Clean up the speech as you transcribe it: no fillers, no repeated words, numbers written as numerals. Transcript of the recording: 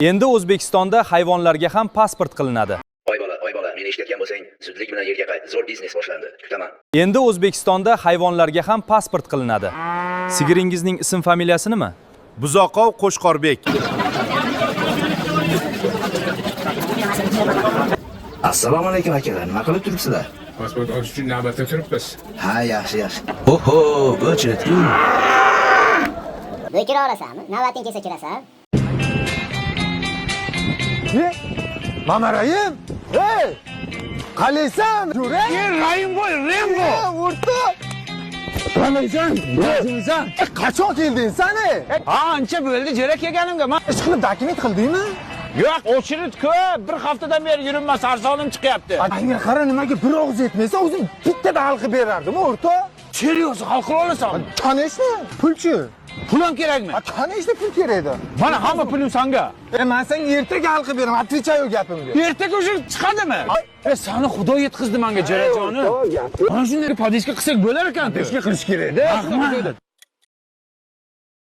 Endi O'zbekistonda hayvonlarga ham pasport qilinadi. Oy bola, meni eshitayotgan bo'lsang, zudlik bilan yerga qayt. Zo'r biznes boshlandi. Kutaman. Endi O'zbekistonda hayvonlarga ham pasport qilinadi. Sigiringizning ism familiyasi nima? Buzoqov Qo'shqorbek. Assalomu alaykum akalar. Nima qilib turibsizlar? Pasport olish uchun navbatda turibmiz. Ha, yaxshi. Oho, o'chir. Bekira olasanmi? Navbating kelsa kirasan. Mamarayim! Hey! Qalaysan? Jo'rak? Rayim bo'y, Rembo. O'rta! Qalaysan? Qalaysan? Qachon kelding sen? Ha, ancha bo'ldi jo'rak kelganimga. Men Ish qilib dokument qildingmi? yo'q, o'chirit ko'p. Bir haftadan beri yuribman, sarsonim chiqyapti. Anga qara, nimaga bir og'iz yetmaysa, o'zim bittada hal qilib berardim, o'rta. Serios, hal qila olasan. Tanishmi? Pulchi. Pul ham kerakmi? Tanishda pul kerak edi. Mana hamma pulim senga. Men senga ertaga hal qilib beraman, atvichayu gapimga. Ertaga o'sha chiqadimi? Seni Xudo yetkazdi menga jo'rakjoni. Mana shunday podishka qilsak bo'lar ekan-ku. Ishga qilish kerak-da. Rahmat.